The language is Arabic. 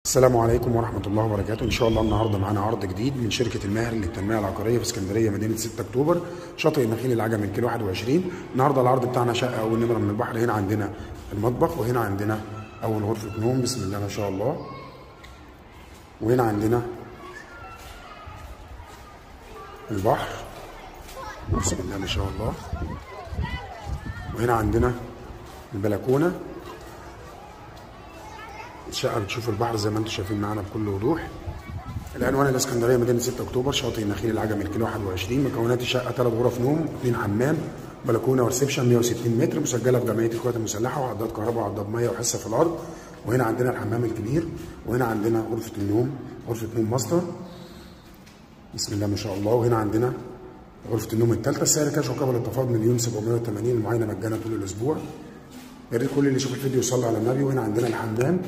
السلام عليكم ورحمة الله وبركاته. إن شاء الله النهاردة معانا عرض جديد من شركة الماهر للتنمية العقارية في اسكندرية مدينة 6 أكتوبر، شاطئ النخيل العجمي الكيلو 21. النهاردة العرض بتاعنا شقة أول نمرة من البحر. هنا عندنا المطبخ، وهنا عندنا أول غرفة نوم، بسم الله ما شاء الله. وهنا عندنا البحر، بسم الله ما شاء الله. وهنا عندنا البلكونة. الشقة بتشوف البحر زي ما انتم شايفين معانا بكل وضوح. العنوان الاسكندرية مدينة 6 أكتوبر، شاطئ النخيل العجمي الكيلو 21. مكونات الشقة 3 غرف نوم، 2 حمام، بلكونة وريسبشن، 160 متر، مسجلة في جمعية القوات المسلحة، وعداد كهرباء وعداد مية وحصة في الأرض. وهنا عندنا الحمام الكبير، وهنا عندنا غرفة النوم، غرفة نوم ماستر، بسم الله ما شاء الله. وهنا عندنا غرفة النوم الثالثة. السعر كاش وقبل التفاوض 1,780,000، المعاينة مجانا طول الأسبوع. يا ريت كل اللي يشوف الفيديو يصلي على النبي. وهنا عندنا الحمام.